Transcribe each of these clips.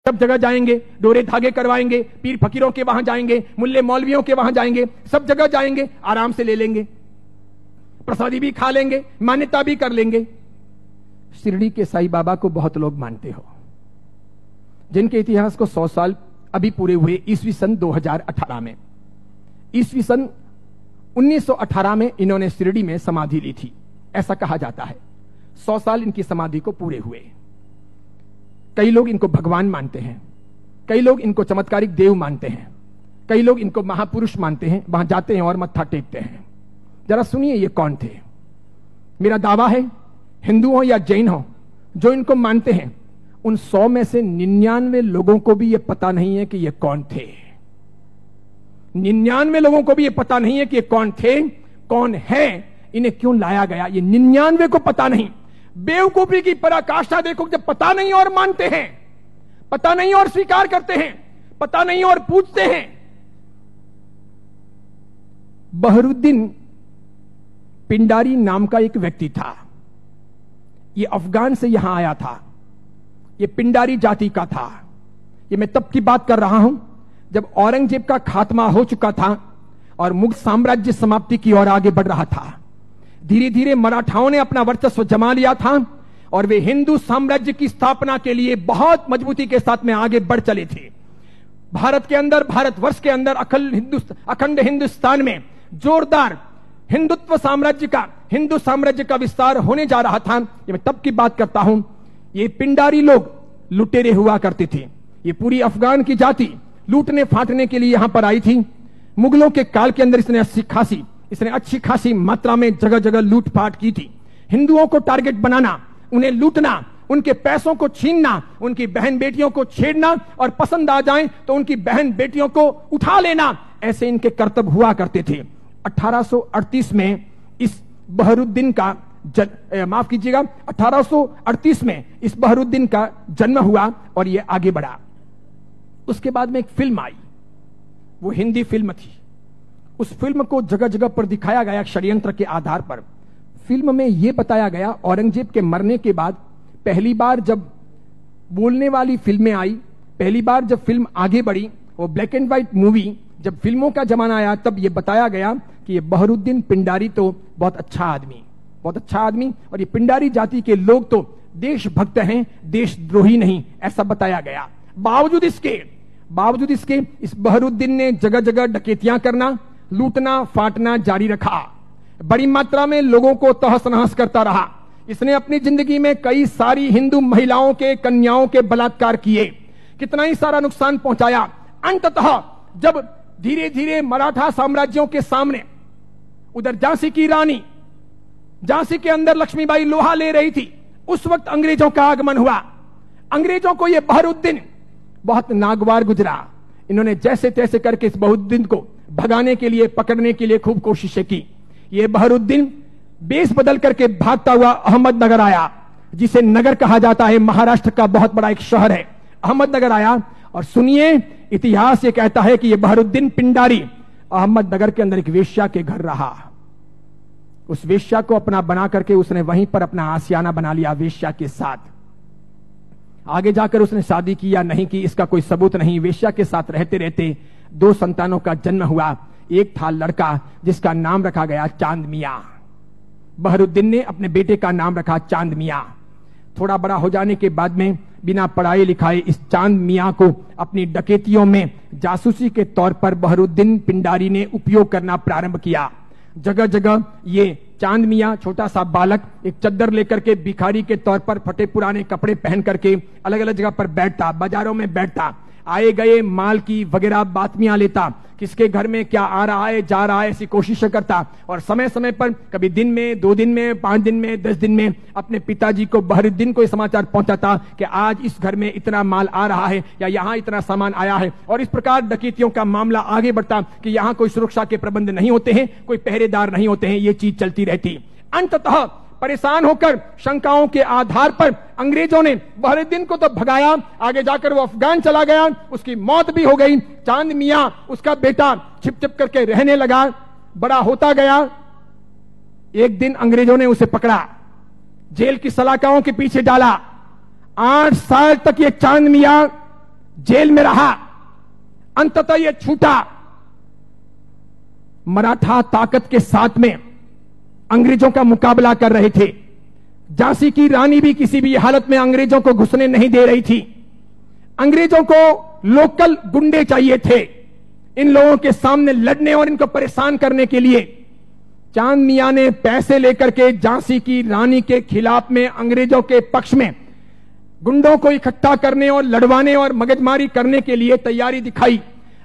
सब जगह जाएंगे, डोरे धागे करवाएंगे, पीर फकीरों के वहां जाएंगे, मुल्ले मौलवियों के वहां जाएंगे, सब जगह जाएंगे, आराम से ले लेंगे, प्रसादी भी खा लेंगे, मान्यता भी कर लेंगे। शिरडी के साईं बाबा को बहुत लोग मानते हो, जिनके इतिहास को 100 साल अभी पूरे हुए ईस्वी सन 2018 में। ईस्वी सन 1918 में इन्होंने शिरडी में समाधि ली थी, ऐसा कहा जाता है। 100 साल इनकी समाधि को पूरे हुए। कई लोग इनको भगवान मानते हैं, कई लोग इनको चमत्कारिक देव मानते हैं, कई लोग इनको महापुरुष मानते हैं। वहां जाते हैं और मत्था टेकते हैं। जरा सुनिए ये कौन थे। मेरा दावा है, हिंदू हो या जैन हो, जो इनको मानते हैं, उन 100 में से 99 लोगों को भी ये पता नहीं है कि ये कौन थे। 99 लोगों को भी ये पता नहीं है कि ये कौन थे, कौन है, इन्हें क्यों लाया गया, ये 99 को पता नहीं। बेवकूफी की पराकाष्ठा देखो, जब पता नहीं और मानते हैं, पता नहीं और स्वीकार करते हैं, पता नहीं और पूछते हैं। बहरुद्दीन पिंडारी नाम का एक व्यक्ति था। ये अफगान से यहां आया था। ये पिंडारी जाति का था। ये मैं तब की बात कर रहा हूं जब औरंगजेब का खात्मा हो चुका था और मुगल साम्राज्य समाप्ति की ओर आगे बढ़ रहा था। धीरे धीरे मराठाओं ने अपना वर्चस्व जमा लिया था और वे हिंदू साम्राज्य की स्थापना के लिए बहुत मजबूती के साथ में आगे बढ़ चले थे। भारत के अंदर, भारतवर्ष के अंदर, अखंड हिंदुस्तान में जोरदार हिंदुत्व साम्राज्य का, हिंदू साम्राज्य का विस्तार होने जा रहा था। ये मैं तब की बात करता हूं। ये पिंडारी लोग लुटेरे हुआ करते थे। ये पूरी अफगान की जाति लूटने फाटने के लिए यहां पर आई थी। मुगलों के काल के अंदर इसने अच्छी खासी मात्रा में जगह जगह लूटपाट की थी। हिंदुओं को टारगेट बनाना, उन्हें लूटना, उनके पैसों को छीनना, उनकी बहन बेटियों को छेड़ना और पसंद आ जाए तो उनकी बहन बेटियों को उठा लेना, ऐसे इनके कर्तव्य हुआ करते थे। 1838 में इस बहरुद्दीन का माफ कीजिएगा, 1838 में इस बहरुद्दीन का जन्म हुआ और यह आगे बढ़ा। उसके बाद में एक फिल्म आई, वो हिंदी फिल्म थी। उस फिल्म को जगह जगह पर दिखाया गया षड्यंत्र के आधार पर। फिल्म में यह बताया गया, औरंगजेब के मरने के बाद पहली बार जब बोलने वाली फिल्में आई, पहली बार जब फिल्म आगे बढ़ी, वो ब्लैक एंड व्हाइट मूवी, जब फिल्मों का जमाना आया, तब यह बताया गया कि ये बहरुद्दीन पिंडारी तो बहुत अच्छा आदमी, और ये पिंडारी जाति के लोग तो देशभक्त हैं, देशद्रोही नहीं, ऐसा बताया गया। बावजूद इसके इस बहरुद्दीन ने जगह जगह डकैतियां करना, लूटना फाटना जारी रखा। बड़ी मात्रा में लोगों को तहस नहस करता रहा। इसने अपनी जिंदगी में कई सारी हिंदू महिलाओं के, कन्याओं के बलात्कार किए, कितना ही सारा नुकसान पहुंचाया। अंततः जब धीरे धीरे मराठा साम्राज्यों के सामने, उधर झांसी की रानी, झांसी के अंदर लक्ष्मीबाई लोहा ले रही थी, उस वक्त अंग्रेजों का आगमन हुआ। अंग्रेजों को यह बहरुद्दीन बहुत नागवार गुजरा। इन्होंने जैसे तैसे करके इस बहरुद्दीन को भगाने के लिए, पकड़ने के लिए खूब कोशिशें की। यह बहरुद्दीन बेस बदल करके भागता हुआ अहमदनगर आया, जिसे नगर कहा जाता है, महाराष्ट्र का बहुत बड़ा एक शहर है। अहमदनगर आया और सुनिए, इतिहास ये कहता है कि यह बहरुद्दीन पिंडारी अहमदनगर के अंदर एक वेश्या के घर रहा। उस वेश्या को अपना बना करके उसने वहीं पर अपना आशियाना बना लिया वेश्या के साथ। आगे जाकर उसने शादी की या नहीं की, इसका कोई सबूत नहीं। वेश्या के साथ रहते रहते 2 संतानों का जन्म हुआ। एक था लड़का जिसका नाम रखा गया चांद मियां। बहरुद्दीन ने अपने बेटे का नाम रखा चांद मियां। थोड़ा बड़ा हो जाने के बाद में बिना पढ़ाई लिखाए इस चांद मियां को अपनी डकैतियों में जासूसी के तौर पर बहरुद्दीन पिंडारी ने उपयोग करना प्रारंभ किया। जगह जगह ये चांद मियां, छोटा सा बालक, एक चद्दर लेकर के भिखारी के तौर पर फटे पुराने कपड़े पहन करके अलग अलग जगह पर बैठता, बाजारों में बैठता, आए गए माल की वगैरह बातमियां लेता, किसके घर में क्या आ रहा है जा रहा है ऐसी कोशिश करता, और समय समय पर कभी दिन में, 2 दिन में, 5 दिन में, 10 दिन में अपने पिताजी को, बहरुद्दीन को समाचार पहुंचाता कि आज इस घर में इतना माल आ रहा है या यहां इतना सामान आया है। और इस प्रकार डकैतियों का मामला आगे बढ़ता कि यहां कोई सुरक्षा के प्रबंध नहीं होते हैं, कोई पहरेदार नहीं होते हैं, ये चीज चलती रहती। अंततः परेशान होकर शंकाओं के आधार पर अंग्रेजों ने बहरुद्दीन को तो भगाया, आगे जाकर वो अफगान चला गया, उसकी मौत भी हो गई। चांद मियां, उसका बेटा, छिप छिप करके रहने लगा, बड़ा होता गया। एक दिन अंग्रेजों ने उसे पकड़ा, जेल की सलाखाओं के पीछे डाला। 8 साल तक ये चांद मियां जेल में रहा, अंततः यह छूटा। मराठा ताकत के साथ में अंग्रेजों का मुकाबला कर रहे थे। झांसी की रानी भी किसी भी हालत में अंग्रेजों को घुसने नहीं दे रही थी। अंग्रेजों को लोकल गुंडे चाहिए थे इन लोगों के सामने लड़ने और इनको परेशान करने के लिए। चांद मियां ने पैसे लेकर के झांसी की रानी के खिलाफ में अंग्रेजों के पक्ष में गुंडों को इकट्ठा करने और लड़वाने और मगजमारी करने के लिए तैयारी दिखाई।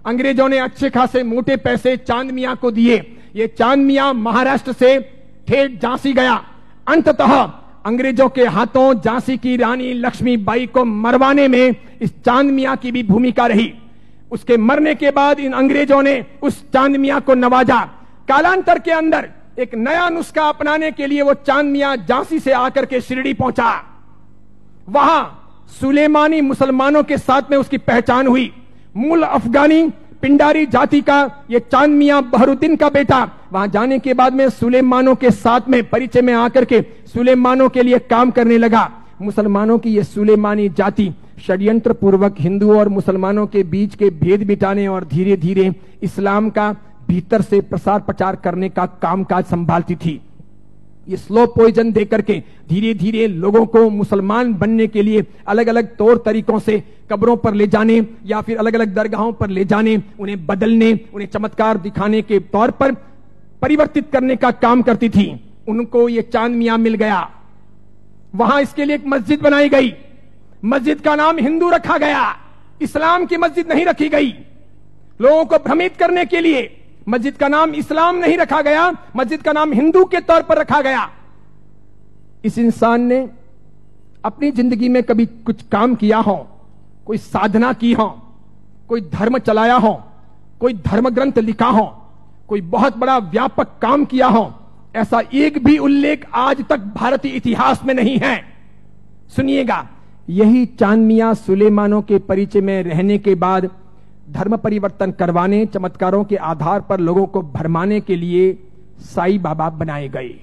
अंग्रेजों ने अच्छे खासे मोटे पैसे चांद मियां को दिए। ये चांद मियां महाराष्ट्र से ठेठ झांसी गया। अंततः अंग्रेजों के हाथों झांसी की रानी लक्ष्मीबाई को मरवाने में इस चांद मियां की भी भूमिका रही। उसके मरने के बाद इन अंग्रेजों ने उस चांद मियां को नवाजा। कालांतर के अंदर एक नया नुस्खा अपनाने के लिए वो चांद मियां झांसी से आकर के शिरडी पहुंचा। वहां सुलेमानी मुसलमानों के साथ में उसकी पहचान हुई। मूल अफगानी पिंडारी जाति का ये चांद मियां बहरुद्दीन का बेटा वहां जाने के बाद में सुलेमानों के साथ में परिचय में आकर के सुलेमानों के लिए काम करने लगा। मुसलमानों की ये सुलेमानी जाति षड्यंत्र पूर्वक हिंदुओं और मुसलमानों के बीच के भेद मिटाने और धीरे धीरे इस्लाम का भीतर से प्रसार प्रचार करने का कामकाज संभालती थी। ये स्लो पॉइजन देकर के धीरे धीरे लोगों को मुसलमान बनने के लिए अलग अलग तौर तरीकों से कब्रों पर ले जाने या फिर अलग अलग दरगाहों पर ले जाने, उन्हें बदलने, उन्हें चमत्कार दिखाने के तौर पर परिवर्तित करने का काम करती थी। उनको ये चांद मियां मिल गया। वहां इसके लिए एक मस्जिद बनाई गई। मस्जिद का नाम हिंदू रखा गया, इस्लाम की मस्जिद नहीं रखी गई। लोगों को भ्रमित करने के लिए मस्जिद का नाम इस्लाम नहीं रखा गया, मस्जिद का नाम हिंदू के तौर पर रखा गया। इस इंसान ने अपनी जिंदगी में कभी कुछ काम किया हो, कोई साधना की हो, कोई धर्म चलाया हो, कोई धर्म ग्रंथ लिखा हो, कोई बहुत बड़ा व्यापक काम किया हो, ऐसा एक भी उल्लेख आज तक भारतीय इतिहास में नहीं है। सुनिएगा, यही चांद मियां सुलेमानों के परिचय में रहने के बाद धर्म परिवर्तन करवाने, चमत्कारों के आधार पर लोगों को भरमाने के लिए साई बाबा बनाए गए।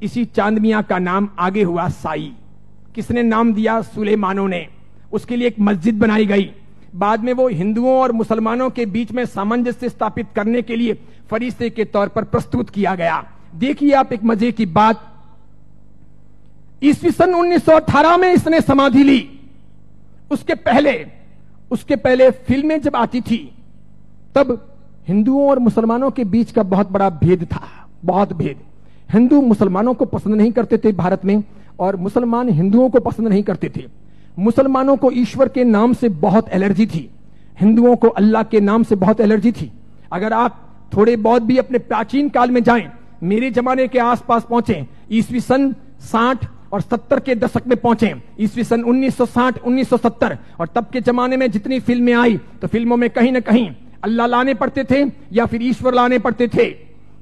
इसी चांद मियां का नाम आगे हुआ साई। किसने नाम दिया? सुलेमानों ने। उसके लिए एक मस्जिद बनाई गई। बाद में वो हिंदुओं और मुसलमानों के बीच में सामंजस्य स्थापित करने के लिए फरिश्ते के तौर पर प्रस्तुत किया गया। देखिए आप एक मजे की बात, ईस्वी सन 1918 में इसने समाधि ली। उसके पहले फिल्में जब आती थी तब हिंदुओं और मुसलमानों के बीच का बहुत बड़ा भेद था, बहुत भेद। हिंदू मुसलमानों को पसंद नहीं करते थे भारत में, और मुसलमान हिंदुओं को पसंद नहीं करते थे। मुसलमानों को ईश्वर के नाम से बहुत एलर्जी थी, हिंदुओं को अल्लाह के नाम से बहुत एलर्जी थी। अगर आप थोड़े बहुत भी अपने प्राचीन काल में जाएं, मेरे जमाने के आसपास पहुंचे, ईस्वी सन 60 और 70 के दशक में पहुंचे, ईस्वी सन 1960 1970, और तब के जमाने में जितनी फिल्में आई तो फिल्मों में कहीं ना कहीं अल्लाह लाने पड़ते थे या फिर ईश्वर लाने पड़ते थे।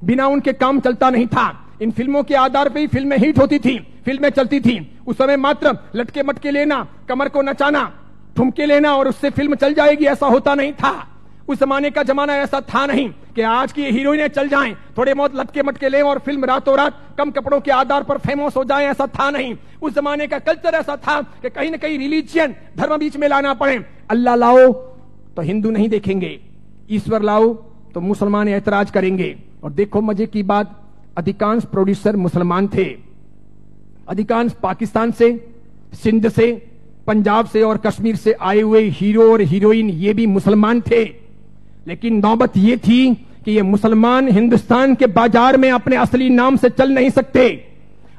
बिना उनके काम चलता नहीं था। इन फिल्मों के आधार पर ही फिल्में हिट होती थी, फिल्में चलती थी। उस समय मात्र लटके मटके लेना, कमर को नचाना, ठुमके लेना और उससे फिल्म चल जाएगी, ऐसा होता नहीं था। उस जमाने का जमाना ऐसा था नहीं कि आज की हीरोइनें चल जाएं, थोड़े बहुत लटके मटके लें और फिल्म रातों रात कम कपड़ों के आधार पर फेमस हो जाएं, ऐसा था नहीं। उस जमाने का कल्चर ऐसा था कि कहीं ना कहीं रिलीजियन, धर्म बीच में लाना पड़े। अल्लाह लाओ तो हिंदू नहीं देखेंगे, ईश्वर लाओ तो मुसलमान ऐतराज करेंगे। और देखो मजे की बात, अधिकांश प्रोड्यूसर मुसलमान थे। अधिकांश पाकिस्तान से, सिंध से, पंजाब से और कश्मीर से आए हुए हीरो और हीरोइन ये भी मुसलमान थे। लेकिन नौबत ये थी कि ये मुसलमान हिंदुस्तान के बाजार में अपने असली नाम से चल नहीं सकते,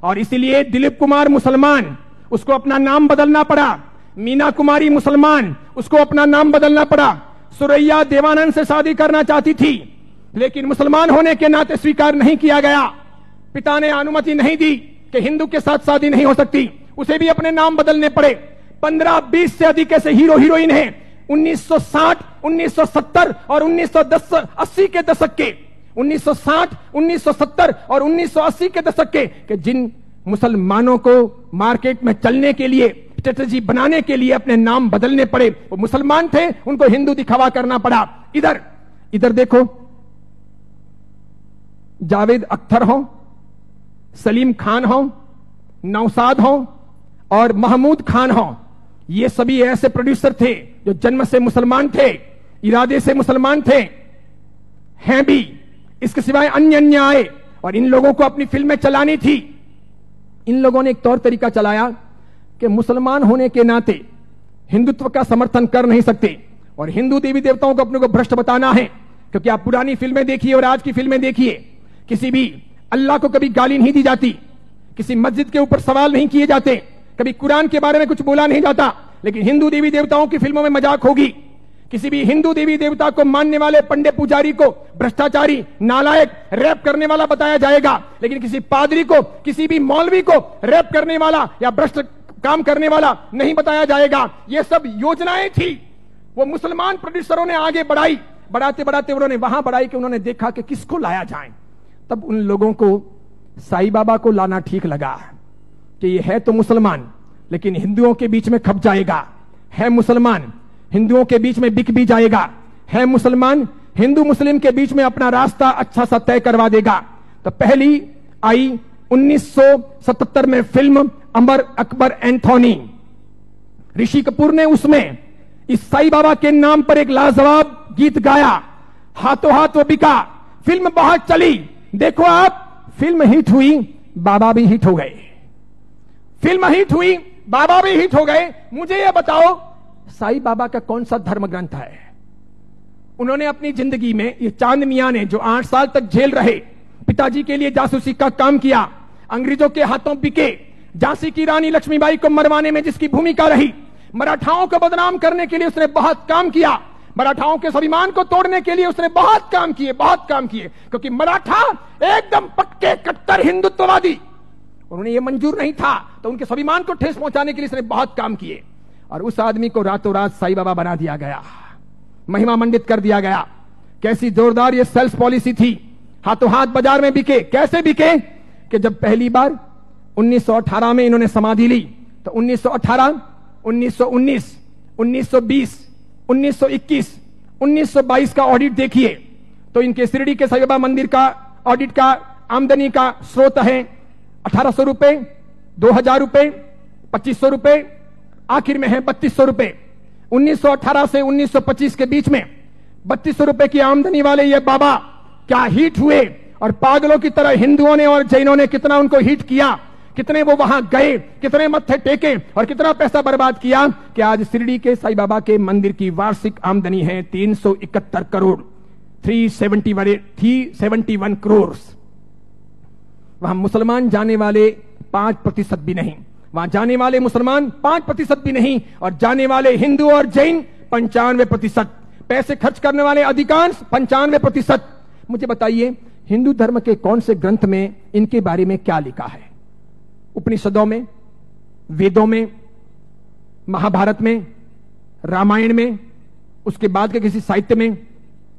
और इसीलिए दिलीप कुमार मुसलमान, उसको अपना नाम बदलना पड़ा। मीना कुमारी मुसलमान, उसको अपना नाम बदलना पड़ा। सुरैया देवानंद से शादी करना चाहती थी, लेकिन मुसलमान होने के नाते स्वीकार नहीं किया गया। पिता ने अनुमति नहीं दी कि हिंदू के साथ शादी नहीं हो सकती, उसे भी अपने नाम बदलने पड़े। 15-20 से अधिक ऐसे हीरो हीरोइन हैं 1960, 1970 और 1980 के दशक के, 1960, 1970 और 1980 के दशक के जिन मुसलमानों को मार्केट में चलने के लिए, स्ट्रेटेजी बनाने के लिए अपने नाम बदलने पड़े। वो मुसलमान थे, उनको हिंदू दिखावा करना पड़ा। इधर देखो, जावेद अख्तर हो, सलीम खान हो, नौशाद हो और महमूद खान हो, ये सभी ऐसे प्रोड्यूसर थे जो जन्म से मुसलमान थे, इरादे से मुसलमान थे, हैं भी। इसके सिवाय अन्य अन्य आए और इन लोगों को अपनी फिल्में चलानी थी। इन लोगों ने एक तौर तरीका चलाया कि मुसलमान होने के नाते हिंदुत्व का समर्थन कर नहीं सकते और हिंदू देवी देवताओं को अपने को भ्रष्ट बताना है। क्योंकि आप पुरानी फिल्में देखिए और आज की फिल्में देखिए, किसी भी अल्लाह को कभी गाली नहीं दी जाती, किसी मस्जिद के ऊपर सवाल नहीं किए जाते, कभी कुरान के बारे में कुछ बोला नहीं जाता। लेकिन हिंदू देवी देवताओं की फिल्मों में मजाक होगी। किसी भी हिंदू देवी देवता को मानने वाले पंडे पुजारी को भ्रष्टाचारी, नालायक, रैप करने वाला बताया जाएगा। लेकिन किसी पादरी को, किसी भी मौलवी को रैप करने वाला या भ्रष्ट काम करने वाला नहीं बताया जाएगा। ये सब योजनाएं थी, वो मुसलमान प्रोड्यूसरों ने आगे बढ़ाई। बढ़ाते बढ़ाते उन्होंने वहां बढ़ाई कि उन्होंने देखा कि किसको लाया जाए। तब उन लोगों को साईं बाबा को लाना ठीक लगा कि ये है तो मुसलमान लेकिन हिंदुओं के बीच में खप जाएगा, है मुसलमान हिंदुओं के बीच में बिक भी जाएगा, है मुसलमान हिंदू मुस्लिम के बीच में अपना रास्ता अच्छा सा तय करवा देगा। तो पहली आई 1977 में फिल्म अमर अकबर एंथोनी। ऋषि कपूर ने उसमें इस साईं बाबा के नाम पर एक लाजवाब गीत गाया, हाथों हाथ वो बिका। फिल्म बहुत चली, देखो आप, फिल्म हिट हुई, बाबा भी हिट हो गए। फिल्म हिट हुई, बाबा भी हिट हो गए। मुझे यह बताओ, साईं बाबा का कौन सा धर्म ग्रंथ है? उन्होंने अपनी जिंदगी में, ये चांद मियां ने जो 8 साल तक जेल रहे, पिताजी के लिए जासूसी का काम किया, अंग्रेजों के हाथों बिके, झांसी की रानी लक्ष्मीबाई को मरवाने में जिसकी भूमिका रही, मराठाओं को बदनाम करने के लिए उसने बहुत काम किया, मराठाओं के स्वाभिमान को तोड़ने के लिए उसने बहुत काम किए, बहुत काम किए। क्योंकि मराठा एकदम पक्के कट्टर हिंदुत्ववादी, उन्हें यह मंजूर नहीं था, तो उनके स्वाभिमान को ठेस पहुंचाने के लिए उसने बहुत काम किए। और उस आदमी को रातों रात साईं बाबा बना दिया गया, महिमा मंडित कर दिया गया। कैसी जोरदार ये सेल्स पॉलिसी थी, हाथों हाथ बाजार में बिके। कैसे बिके कि जब पहली बार 1918 में इन्होंने समाधि ली, तो 1918, 1919, 1920, 1921, 1922 का ऑडिट देखिए, तो इनके शिरडी के साईं बाबा मंदिर का ऑडिट का आमदनी का स्रोत है 1800 रुपए, 2000 रुपए, 2500 रुपए, आखिर में है 3200 रुपए। 1918 से 1925 के बीच में 3200 रुपए की आमदनी वाले ये बाबा क्या हिट हुए, और पागलों की तरह हिंदुओं ने और जैनों ने कितना उनको हिट किया, कितने वो वहां गए, कितने मत्थे टेके और कितना पैसा बर्बाद किया कि आज शिरडी के साईं बाबा के मंदिर की वार्षिक आमदनी है 371 करोड़, 371 करोड़। वहां मुसलमान जाने वाले 5% भी नहीं, वहां जाने वाले मुसलमान 5% भी नहीं, और जाने वाले हिंदू और जैन 95%, पैसे खर्च करने वाले अधिकांश 95%। मुझे बताइए, हिंदू धर्म के कौन से ग्रंथ में इनके बारे में क्या लिखा है? उपनिषदों में, वेदों में, महाभारत में, रामायण में, उसके बाद के किसी साहित्य में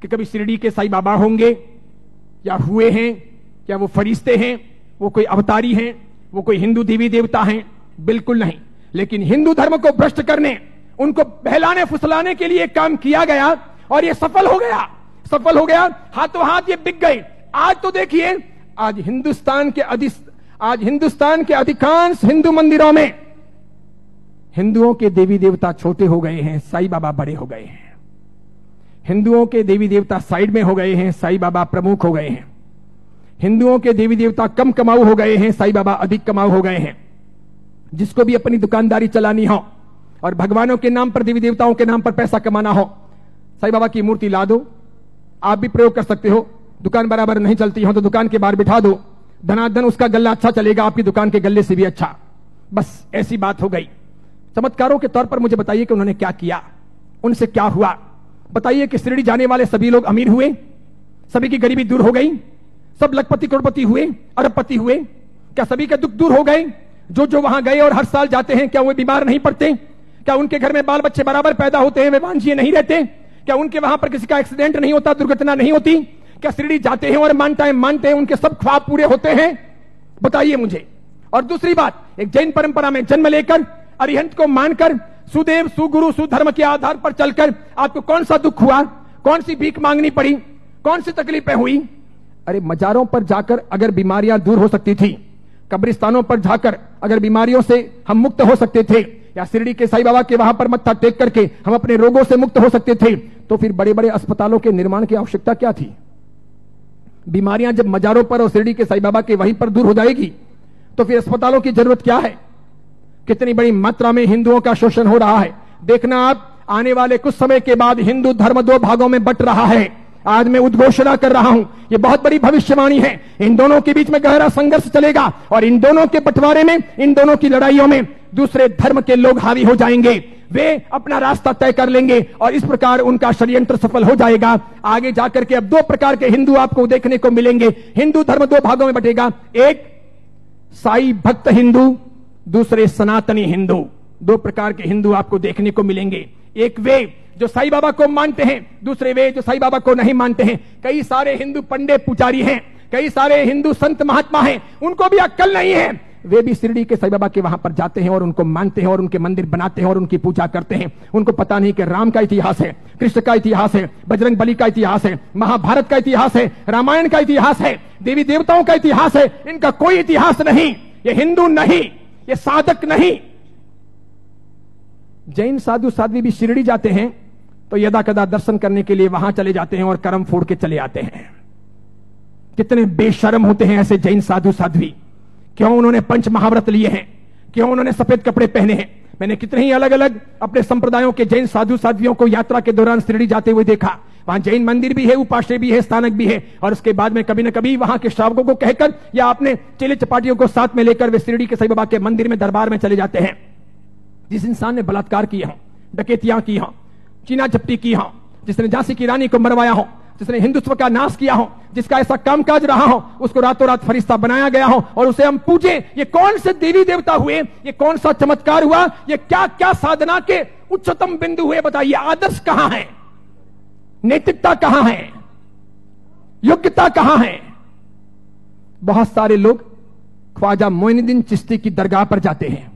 कि कभी शिरडी के साईं बाबा होंगे या हुए हैं, क्या वो फरिश्ते हैं, वो कोई अवतारी हैं, वो कोई हिंदू देवी देवता हैं? बिल्कुल नहीं। लेकिन हिंदू धर्म को भ्रष्ट करने, उनको बहलाने फुसलाने के लिए काम किया गया और ये सफल हो गया, सफल हो गया। हाथों हाथ ये बिक गए। आज तो देखिए, आज हिंदुस्तान के अधिकांश हिंदू मंदिरों में हिंदुओं के देवी देवता छोटे हो गए हैं, साईं बाबा बड़े हो गए हैं। हिंदुओं के देवी देवता साइड में हो गए हैं, साईं बाबा प्रमुख हो गए हैं। हिंदुओं के देवी देवता कम कमाऊ हो गए हैं, साईं बाबा अधिक कमाऊ हो गए हैं। जिसको भी अपनी दुकानदारी चलानी हो और भगवानों के नाम पर, देवी देवताओं के नाम पर पैसा कमाना हो, साईं बाबा की मूर्ति ला दो। आप भी प्रयोग कर सकते हो। दुकान बराबर नहीं चलती हो तो दुकान के बाहर बिठा दो, धनाधन उसका गल्ला अच्छा चलेगा, आपकी दुकान के गल्ले से भी अच्छा। बस ऐसी बात हो गई। चमत्कारों के तौर पर मुझे बताइए कि उन्होंने क्या किया, उनसे क्या हुआ। बताइए कि शिरडी जाने वाले सभी लोग अमीर हुए, सभी की गरीबी दूर हो गई, सब लखपति करोड़पति हुए, अरबपति हुए? क्या सभी के दुख दूर हो गए? जो जो वहां गए और हर साल जाते हैं, क्या वो बीमार नहीं पड़ते? क्या उनके घर में बाल बच्चे बराबर पैदा होते हैं, वे वांझिए नहीं रहते? क्या उनके वहां पर किसी का एक्सीडेंट नहीं होता, दुर्घटना नहीं होती? क्या शिरडी जाते हैं और मानते हैं उनके सब ख्वाब पूरे होते हैं? बताइए मुझे। और दूसरी बात, एक जैन परंपरा में जन्म लेकर, अरिहंत को मानकर, सुदेव सुगुरु सुधर्म के आधार पर चलकर आपको कौन सा दुख हुआ? कौन सी भीख मांगनी पड़ी? कौन सी तकलीफें हुई? अरे मजारों पर जाकर अगर बीमारियां दूर हो सकती थी, कब्रिस्तानों पर जाकर अगर बीमारियों से हम मुक्त हो सकते थे, या शिरडी के साईं बाबा के वहां पर मत्था टेक करके हम अपने रोगों से मुक्त हो सकते थे, तो फिर बड़े बड़े अस्पतालों के निर्माण की आवश्यकता क्या थी? बीमारियां जब मजारों पर और शिरडी के साईं बाबा के वहीं पर दूर हो जाएगी, तो फिर अस्पतालों की जरूरत क्या है? कितनी बड़ी मात्रा में हिंदुओं का शोषण हो रहा है। देखना आप, आने वाले कुछ समय के बाद हिंदू धर्म दो भागों में बंट रहा है। आज मैं उद्घोषणा कर रहा हूं, यह बहुत बड़ी भविष्यवाणी है। इन दोनों के बीच में गहरा संघर्ष चलेगा और इन दोनों के बंटवारे में, इन दोनों की लड़ाइयों में दूसरे धर्म के लोग हावी हो जाएंगे। वे अपना रास्ता तय कर लेंगे और इस प्रकार उनका षड्यंत्र सफल हो जाएगा। आगे जाकर के अब दो प्रकार के हिंदू आपको देखने को मिलेंगे। हिंदू धर्म दो भागों में बंटेगा, एक साई भक्त हिंदू, दूसरे सनातनी हिंदू। दो प्रकार के हिंदू आपको देखने को मिलेंगे। एक वे जो साईं बाबा को मानते हैं, दूसरे वे जो साईं बाबा को नहीं मानते हैं। कई सारे हिंदू पंडित पुजारी हैं, कई सारे हिंदू संत महात्मा हैं, उनको भी अक्ल नहीं है। वे भी शिरडी के साईं बाबा के वहां पर जाते हैं और उनको मानते हैं और उनके मंदिर बनाते हैं और उनकी पूजा करते हैं। उनको पता नहीं कि राम का इतिहास है, कृष्ण का इतिहास है, बजरंग बली का इतिहास है, महाभारत का इतिहास है, रामायण का इतिहास है, देवी देवताओं का इतिहास है। इनका कोई इतिहास नहीं। ये हिंदू नहीं, ये साधक नहीं। जैन साधु साध्वी भी शिरडी जाते हैं तो यदा कदा दर्शन करने के लिए वहां चले जाते हैं और कर्म फोड़ के चले आते हैं। कितने बेशर्म होते हैं ऐसे जैन साधु साध्वी। क्यों उन्होंने पंच महाव्रत लिए हैं? क्यों उन्होंने सफेद कपड़े पहने हैं? मैंने कितने ही अलग अलग अपने संप्रदायों के जैन साधु साध्वियों को यात्रा के दौरान शिरडी जाते हुए देखा। वहां जैन मंदिर भी है, उपाश्रय भी है, स्थानक भी है, और उसके बाद में कभी न कभी वहां के श्रावकों को कहकर या अपने चेले चपाटियों को साथ में लेकर वे शिरडी के साईं बाबा के मंदिर में दरबार में चले जाते हैं। जिस इंसान ने बलात्कार किया हो, डकैतियां की हो, चीना झपटी की हो, जिसने झांसी की रानी को मरवाया हो, जिसने हिंदुत्व का नाश किया हो, जिसका ऐसा कामकाज रहा हो, उसको रातों रात फरिश्ता बनाया गया हो और उसे हम पूजे। ये कौन से देवी देवता हुए? ये कौन सा चमत्कार हुआ? ये क्या क्या साधना के उच्चतम बिंदु हुए? बताइए, आदर्श कहां है? नैतिकता कहां है? योग्यता कहां है? बहुत सारे लोग ख्वाजा मोइनुद्दीन चिश्ती की दरगाह पर जाते हैं,